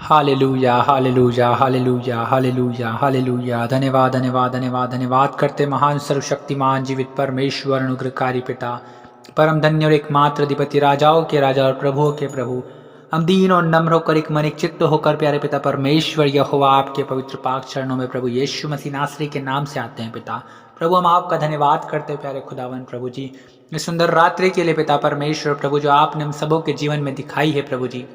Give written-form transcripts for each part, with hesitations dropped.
Hallelujah hallelujah hallelujah hallelujah hallelujah. धन्यवाद धन्यवाद धन्यवाद धन्यवाद करते महान सर्वशक्तिमान जीवित परमेश्वर अनुग्रहकारी पिता, परम धन्य और एकमात्र अधिपति, राजाओं के राजा और प्रभुओं के प्रभु। हम दीन और नम्र होकर एक मन एक चित्त होकर प्यारे पिता परमेश्वर यहोवा आपके पवित्र पाक चरणों में प्रभु यीशु मसीह नासरी के नाम से आते हैं पिता। प्रभु हम आपका धन्यवाद करते हैं प्यारे खुदावन प्रभु जी, इस सुंदर रात्रि के लिए पिता परमेश्वर प्रभु जो आपने हम सबों के जीवन में दिखाई है प्रभु जी।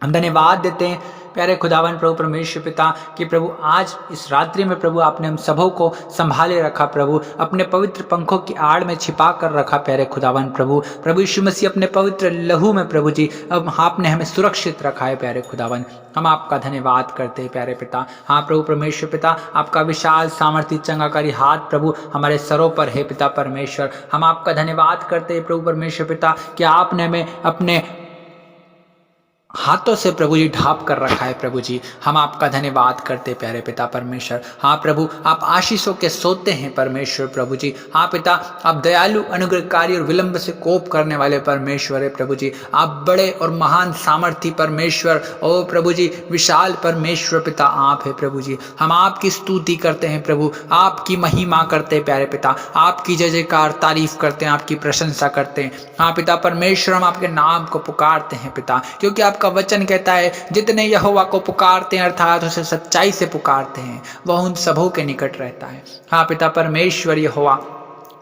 हम धन्यवाद देते हैं प्यारे खुदावन प्रभु परमेश्वर पिता कि प्रभु आज इस रात्रि में प्रभु आपने हम सबों को संभाले रखा प्रभु, अपने पवित्र पंखों की आड़ में छिपा कर रखा प्यारे खुदावन प्रभु। प्रभु यीशु मसीह अपने पवित्र लहू में प्रभु जी अब आपने हमें सुरक्षित रखा है प्यारे खुदावन। हम आपका धन्यवाद करते हैं प्यारे पिता। हाँ प्रभु परमेश्वर पिता, आपका विशाल सामर्थ्य चंगाकारी हाथ प्रभु हमारे सरों पर है पिता परमेश्वर। हम आपका धन्यवाद करते हैं प्रभु परमेश्वर पिता कि आपने हमें अपने हाथों से प्रभु जी ढाप कर रखा है प्रभु जी। हम आपका धन्यवाद करते प्यारे पिता परमेश्वर। हाँ प्रभु, आप आशीषों के सोते हैं परमेश्वर प्रभु जी। हाँ पिता, आप दयालु अनुग्रहकारी और विलंब से कोप करने वाले परमेश्वर है प्रभु जी। आप बड़े और महान सामर्थी परमेश्वर ओ प्रभु जी, विशाल परमेश्वर पिता आप है प्रभु जी। हम आपकी स्तुति करते हैं प्रभु, आपकी महिमा करते हैं प्यारे पिता, आपकी जय जयकार तारीफ करते हैं, आपकी प्रशंसा करते हैं। हाँ पिता परमेश्वर, हम आपके नाम को पुकारते हैं पिता, क्योंकि आपका वचन कहता है जितने यहोवा को पुकारते हैं अर्थात उसे सच्चाई से पुकारते हैं वह उन सबों के निकट रहता है। हाँ पिता परमेश्वर यहोवा,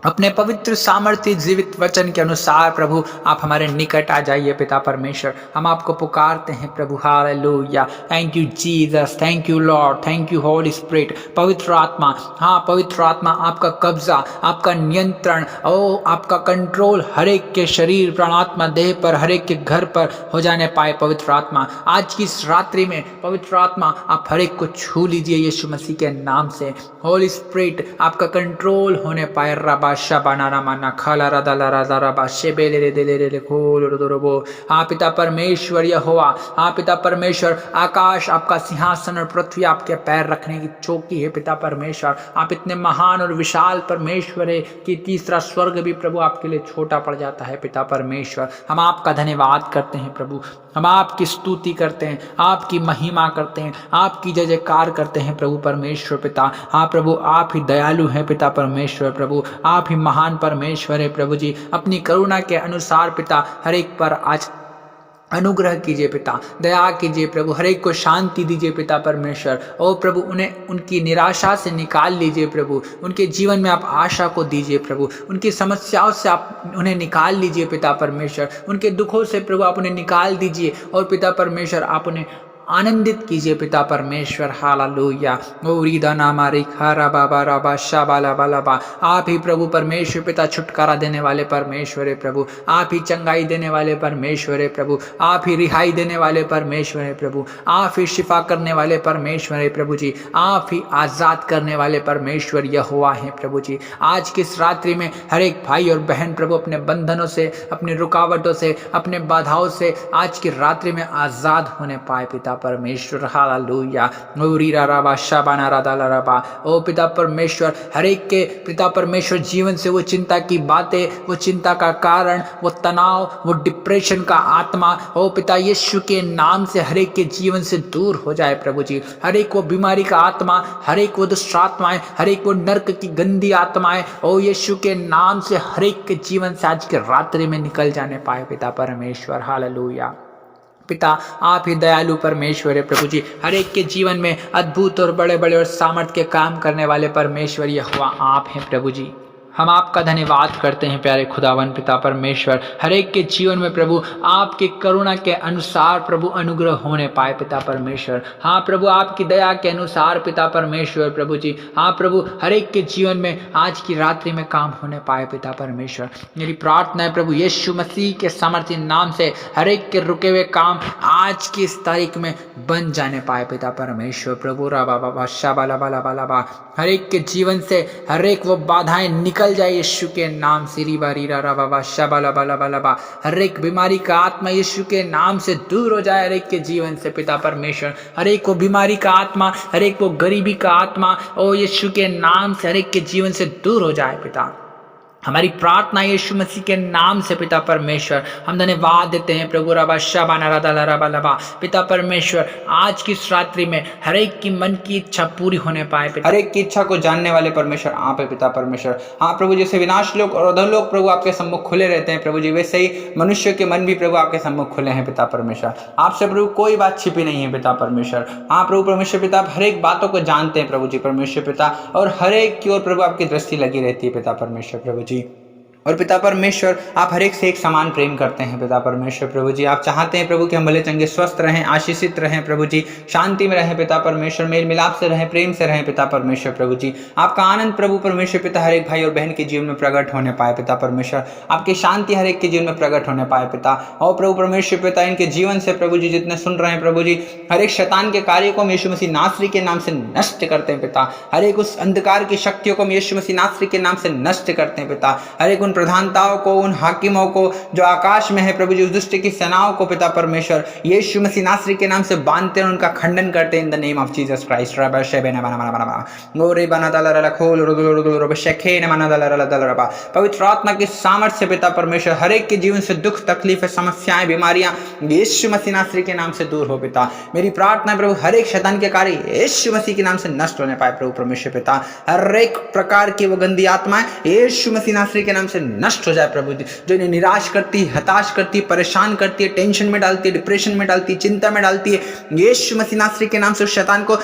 अपने पवित्र सामर्थ्य जीवित वचन के अनुसार प्रभु आप हमारे निकट आ जाइए पिता परमेश्वर। हम आपको पुकारते हैं प्रभु। Hallelujah, thank you Jesus, thank you Lord, thank you Holy Spirit. पवित्र आत्मा, हाँ पवित्र आत्मा, आपका कब्जा, आपका नियंत्रण, ओ आपका कंट्रोल हर एक के शरीर प्राणात्मा देह पर, हर एक के घर पर हो जाने पाए पवित्र आत्मा। आज की इस रात्रि में पवित्र आत्मा आप हर एक को छू लीजिए यीशु मसीह के नाम से। होली स्पिरिट आपका कंट्रोल होने पाए। रबा शाबाना माना खाला रदा रदा रबा शेबेले रे देले रे खोल रोदोरबो। हाँ पिता परमेश्वर यहोवा, हाँ पिता परमेश्वर, आकाश आपका सिंहासन और पृथ्वी आपके पैर रखने की चौकी है पिता परमेश्वर। आप इतने महान और विशाल परमेश्वर है कि तीसरा स्वर्ग भी प्रभु आपके लिए छोटा पड़ जाता है पिता परमेश्वर। हम आपका धन्यवाद करते हैं प्रभु, हम आपकी स्तुति करते हैं, आपकी महिमा करते हैं, आपकी जय जयकार करते हैं प्रभु परमेश्वर पिता। हाँ प्रभु, आप ही दयालु हैं पिता परमेश्वर प्रभु, आप ही महान परमेश्वर है प्रभु जी। अपनी करुणा के अनुसार पिता हर एक पर आज अनुग्रह कीजिए पिता, दया कीजिए प्रभु, हर एक को शांति दीजिए पिता परमेश्वर। ओ प्रभु, उन्हें उनकी निराशा से निकाल लीजिए प्रभु, उनके जीवन में आप आशा को दीजिए प्रभु, उनकी समस्याओं से आप उन्हें निकाल लीजिए पिता परमेश्वर, उनके दुखों से प्रभु आप उन्हें निकाल दीजिए और पिता परमेश्वर आप उन्हें आनंदित कीजिए पिता परमेश्वर। हालेलुया, ओरीदा नामारी खारा बाबा राबा शाबाला बालाबा। आप ही प्रभु परमेश्वर पिता छुटकारा देने वाले परमेश्वर है प्रभु, आप ही चंगाई देने वाले परमेश्वर है प्रभु, आप ही रिहाई देने वाले परमेश्वर है प्रभु, आप ही शिफा करने वाले परमेश्वर है प्रभु जी, आप ही आजाद करने वाले परमेश्वर यहोवा है प्रभु जी। आज की इस रात्रि में हर एक भाई और बहन प्रभु अपने बंधनों से, अपनी रुकावटों से, अपने बाधाओं से आज की रात्रि में आजाद होने पाए पिता परमेश्वर। हालेलुया, ओरीरा रबा शाबाना रदा रबा। ओ पिता परमेश्वर, हर एक के पिता परमेश्वर जीवन से वो चिंता की बातें, वो चिंता का कारण, वो तनाव, वो डिप्रेशन का आत्मा ओ पिता यीशु के नाम से हर एक के जीवन से दूर हो जाए प्रभु जी। हर एक वो बीमारी का आत्मा, हर एक वो दुष्ट आत्माएं, हर एक वो नर्क की गंदी आत्माएं ओ यीशु के नाम से हर एक के जीवन से आज के रात्रि में निकल जाने पाए पिता परमेश्वर। हालेलुया पिता, आप ही दयालु परमेश्वर है प्रभु जी, हर एक के जीवन में अद्भुत और बड़े बड़े और सामर्थ्य के काम करने वाले परमेश्वर यहोवा आप हैं प्रभु जी। हम आपका धन्यवाद करते हैं प्यारे खुदावन पिता परमेश्वर। हर एक के जीवन में प्रभु आपकी करुणा के अनुसार प्रभु अनुग्रह होने पाए पिता परमेश्वर। हाँ प्रभु, आपकी दया के अनुसार पिता परमेश्वर प्रभु जी। हाँ प्रभु, हर एक के जीवन में आज की रात्रि में काम होने पाए पिता परमेश्वर। मेरी प्रार्थना है प्रभु यीशु मसीह के सामर्थ्य नाम से हर एक के रुके हुए काम आज की इस तारीख में बन जाने पाए पिता परमेश्वर प्रभु। रा बाबा शाबाला बाला बाला बा, हर एक के जीवन से हर एक वो बाधाएं निकल जाए यीशु के नाम से। रीबा रीरा रा बाबा शाबाला बाला बाला बा, हर एक बीमारी का आत्मा यीशु के नाम से दूर हो जाए हर एक के जीवन से पिता परमेश्वर। हर एक को बीमारी का आत्मा, हर एक को गरीबी का आत्मा ओ यीशु के नाम से हर एक के जीवन से दूर हो जाए पिता। हमारी प्रार्थना यीशु मसीह के नाम से पिता परमेश्वर हम धन्यवाद देते हैं प्रभु रबा शबाना रदा रबा लबा। पिता परमेश्वर आज की इस रात्रि में हर एक की मन की इच्छा पूरी होने पाए, हर एक की इच्छा को जानने वाले परमेश्वर आप है पिता परमेश्वर। हाँ प्रभु, जैसे विनाश लोग और अधोलोक प्रभु आपके सम्मुख खुले रहते हैं प्रभु जी, वैसे ही मनुष्य के मन भी प्रभु आपके सम्मुख खुले हैं पिता परमेश्वर। आपसे प्रभु कोई बात छिपी नहीं है पिता परमेश्वर। हाँ प्रभु परमेश्वर पिता, हर एक बातों को जानते हैं प्रभु जी परमेश्वर पिता, और हर एक की ओर प्रभु आपकी दृष्टि लगी रहती है पिता परमेश्वर प्रभु जी। और पिता परमेश्वर आप हर एक से एक समान प्रेम करते हैं पिता परमेश्वर प्रभु जी। आप चाहते हैं प्रभु कि हम भले चंगे स्वस्थ रहें, आशीषित रहें प्रभु जी, शांति में रहें पिता परमेश्वर, मेल मिलाप से रहें, प्रेम से रहें पिता परमेश्वर प्रभु जी। आपका आनंद प्रभु परमेश्वर पिता हर एक भाई और बहन के जीवन में प्रकट होने पाए पिता परमेश्वर। आपकी शांति हर एक के जीवन में प्रकट होने पाए पिता। और प्रभु परमेश्वर पिता इनके जीवन से प्रभु जी जितने सुन रहे हैं प्रभु जी, हर एक शैतान के कार्य को हम यीशु मसीह नासरी के नाम से नष्ट करते हैं पिता। हर एक उस अंधकार की शक्तियों को हम यीशु मसीह नासरी के नाम से नष्ट करते हैं पिता। हर एक उन प्रधानताओं को, उन हाकिमों को जो आकाश में है प्रभु जी, उस दुष्ट की सेनाओं को पिता परमेश्वर यीशु मसीह नासरी के नाम से बांधते हैं, उनका खंडन करते हैं इन the name of Jesus Christ. रबा शेबेना बना बना बना गोरे बना दाला रला खोल रब शेखे ने बना दाला रला दाला रबा। पवित्र आत्मा की सामर्थ्य से पिता परमेश्वर हर एक के जीवन से दुख तकलीफ समस्याएं बीमारियां यीशु मसीह नासरी के नाम से दूर हो पिता। मेरी प्रार्थना प्रभु हर एक शैतान के कार्य यीशु मसीह के नाम से नष्ट होने पाए प्रभु परमेश्वर पिता। हर एक प्रकार की वो गंदी आत्माएं यीशु मसीह नासरी के नाम से नष्ट हो जाए प्रभु जी, जो इन्हें निराश करती, हताश करती, परेशान करती है, टेंशन में डालती है, डिप्रेशन में डालती है, चिंता में डालती है, यीशु मसीह नासरी के नाम से उस शैतान को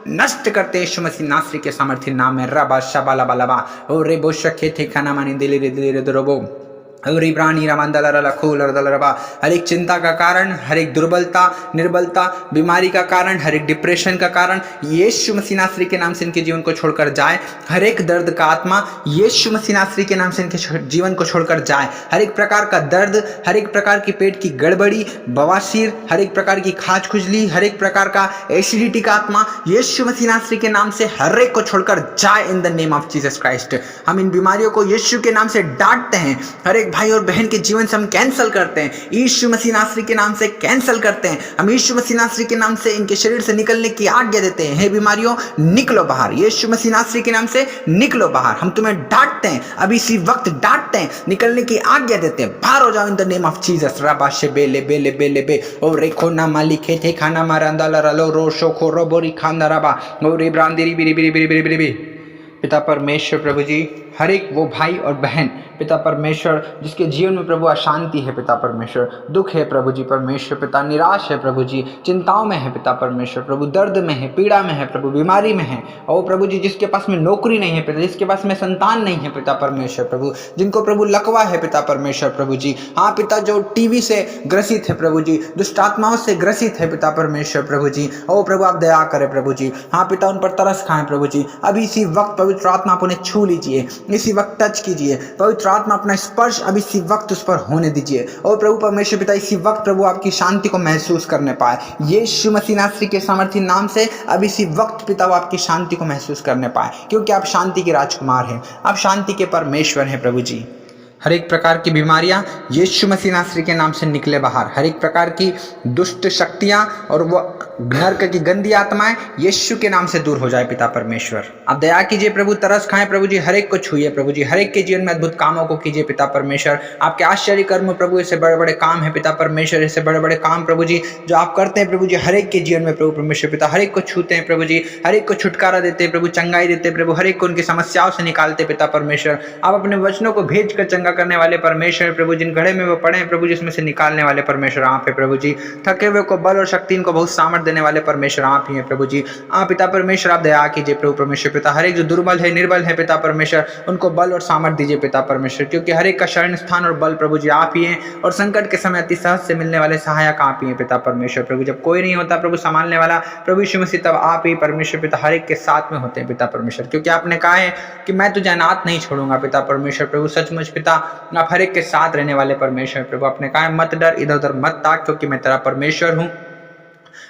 नष्ट करते हैं यीशु मसीह नासरी के सामर्थ्य नाम में। रबा शबाला बलबा ओ रे बो शखे थे खाना मानी दिले रे दिले रे दरबो और इब्रानी रमंदल रखूल रबा। हर एक चिंता का कारण, हर एक दुर्बलता, निर्बलता, बीमारी का कारण, हर एक डिप्रेशन का कारण यीशु मसीह नासरी के नाम से इनके जीवन को छोड़कर जाए। हर एक दर्द का आत्मा यीशु मसीह नासरी के नाम से इनके जीवन को छोड़कर जाए। हर एक प्रकार का दर्द, हर एक प्रकार की पेट की गड़बड़ी, बवासीर, हर एक प्रकार की खाज खुजली, हर एक प्रकार का एसिडिटी का आत्मा यीशु मसीह नासरी के नाम से हर एक को छोड़कर जाए इन the name of Jesus Christ. हम इन बीमारियों को यीशु के नाम से डांटते हैं, हर एक भाई और बहन के जीवन से हम कैंसिल करते हैं, यीशु मसीह नासरी के नाम से कैंसिल करते हैं। हम यीशु मसीह नासरी के नाम से इनके शरीर से निकलने की आज्ञा देते हैं। हे बीमारियों निकलो बाहर, यीशु मसीह नासरी के नाम से निकलो बाहर। हम तुम्हें डांटते हैं, अभी इसी वक्त डांटते हैं, निकलने की आज्ञा देते हैं, बाहर हो जाओ in the name of Jesus. रबाशे बेले बेले बेले बे ओ रेखो ना मालिक थे खाना मारंदा लरो रो शोखो रो बोरी खाना रबा ओ रे ब्रांदेरी बिरी बिरी बिरी बिरी बिरी। पिता परमेश्वर प्रभु जी, हर एक वो भाई और बहन पिता परमेश्वर जिसके जीवन में प्रभु अशांति है पिता परमेश्वर, दुख है प्रभु जी परमेश्वर पिता, निराश है प्रभु जी, चिंताओं में है पिता परमेश्वर प्रभु, दर्द में है, पीड़ा में है प्रभु, बीमारी में है, और प्रभु जी जिसके पास में नौकरी नहीं है पिता, जिसके पास में संतान नहीं है पिता परमेश्वर प्रभु, जिनको प्रभु लकवा है पिता परमेश्वर प्रभु जी। हाँ पिता, जो टीवी से ग्रसित है प्रभु जी, दुष्ट आत्माओं से ग्रसित है पिता परमेश्वर प्रभु जी, ओ प्रभु आप दया करें प्रभु जी। हाँ पिता, उन पर तरस खाएं प्रभु जी। अभी इसी वक्त पवित्र आत्मा आप उन्हें छू लीजिए, इसी वक्त टच कीजिए, पवित्र आत्मा अपना स्पर्श अब इसी वक्त उस पर होने दीजिए। और प्रभु परमेश्वर पिता इसी वक्त प्रभु आपकी शांति को महसूस करने पाए, यीशु मसीह नासरी के सामर्थ्य नाम से अब इसी वक्त पिता वो आपकी शांति को महसूस करने पाए, क्योंकि आप शांति के राजकुमार हैं, आप शांति के परमेश्वर हैं प्रभु जी। हर एक प्रकार की बीमारियां यीशु मसीह नासरी के नाम से निकले बाहर, हर एक प्रकार की दुष्ट शक्तियां और वो नरक की गंदी आत्माएं यीशु के नाम से दूर हो जाए पिता परमेश्वर। आप दया कीजिए प्रभु, तरस खाएं प्रभु जी, हर एक को छूइए प्रभु जी, हर एक के जीवन में अद्भुत कामों को कीजिए पिता परमेश्वर। आपके आश्चर्य कर्म प्रभु, ऐसे बड़े बड़े काम है पिता परमेश्वर, ऐसे बड़े बड़े काम प्रभु जी जो आप करते हैं प्रभु जी, हर एक के जीवन में प्रभु परमेश्वर पिता, हर एक को छूते हैं प्रभु जी, हर एक को छुटकारा देते हैं प्रभु, चंगाई देते हैं प्रभु, हर एक को उनकी समस्याओं से निकालते पिता परमेश्वर। आप अपने वचनों को भेज कर चंगा करने वाले परमेश्वर प्रभु, जिन घड़े में वो पड़े हैं प्रभु जी उसमें से निकालने वाले परमेश्वर आप है प्रभु जी। थके हुए को बल और शक्ति, इनको बहुत सामर्थ देने वाले परमेश्वर आप ही हैं प्रभु जी। आप पिता परमेश्वर आप दया कीजिए प्रभु परमेश्वर पिता, हर एक जो दुर्बल है, निर्बल है पिता परमेश्वर, उनको बल और सामर्थ दीजिए पिता परमेश्वर, क्योंकि हर एक का शरण स्थान और बल प्रभु जी आप ही हैं, और संकट के समय अति सहज से मिलने वाले सहायक आप ही हैं पिता परमेश्वर प्रभु। जब कोई नहीं होता प्रभु संभालने वाला प्रभु यीशु मसीह, तब आप ही परमेश्वर पिता हर एक के साथ में होते हैं पिता परमेश्वर, क्योंकि आपने कहा है कि मैं तुझे अनाथ नहीं छोड़ूंगा पिता परमेश्वर प्रभु। सचमुच पिता आप हर एक के साथ रहने वाले परमेश्वर प्रभु, आपने कहा है मत डर, इधर उधर मत ताक, क्योंकि मैं तेरा परमेश्वर हूँ।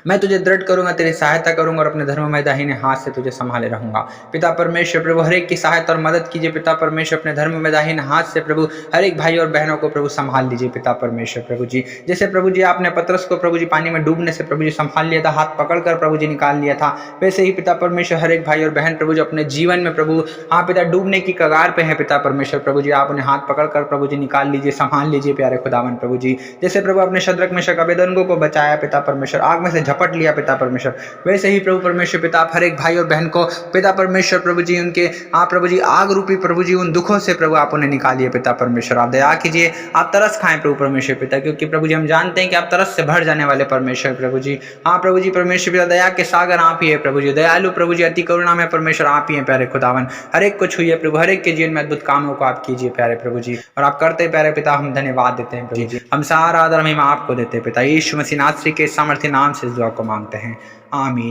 मैं तुझे दृढ़ करूंगा, तेरी सहायता करूंगा और अपने धर्म में दाहिने हाथ से तुझे संभाले रहूंगा। पिता परमेश्वर प्रभु हर एक की सहायता और मदद कीजिए पिता परमेश्वर, अपने धर्म में दाहिने हाथ से प्रभु हर एक भाई और बहनों को प्रभु संभाल लीजिए पिता परमेश्वर प्रभु जी। जैसे प्रभु जी आपने पतरस को प्रभु जी पानी में डूबने से प्रभु जी संभाल लिया था, हाथ पकड़कर प्रभु जी निकाल लिया था, वैसे ही पिता परमेश्वर हर एक भाई और बहन प्रभु जी अपने जीवन में प्रभु हाँ पिता डूबने की कगार पे है पिता परमेश्वर प्रभु जी, आप उन्हें हाथ पकड़कर प्रभु जी निकाल लीजिए, संभाल लीजिए प्यारे खुदावन प्रभु जी। जैसे प्रभु अपने शद्रक मेशक अबेदनगो को बचाया पिता परमेश्वर, आग में से झपट लिया पिता परमेश्वर, वैसे ही प्रभु परमेश्वर पिता आप हर एक भाई और बहन को पिता परमेश्वर प्रभु जी उनके आप प्रभु जी आग रूपी प्रभु जी उन दुखों से प्रभु आप उन्हें निकालिए पिता परमेश्वर। आप दया कीजिए, आप तरस खाएं प्रभु परमेश्वर पिता, क्योंकि प्रभु जी हम जानते हैं कि आप तरस से भर जाने वाले परमेश्वर प्रभु जी। हाँ प्रभु जी परमेश्वर पिता दया के सागर आप ही है प्रभु जी, दयालु प्रभु जी, अति करुणा में परमेश्वर आप ही हैं प्यारे खुदावन। हर एक को छुइए प्रभु, हर एक के जीवन में अद्भुत कामों को आप कीजिए प्यारे प्रभु जी, और आप करते प्यारे पिता हम धन्यवाद देते हैं प्रभु जी। हम सारा आदर महिमा आपको देते हैं पिता, यीशु मसीह नासरी के सामर्थ्य नाम से इस दुआ को मांगते हैं, आमीन।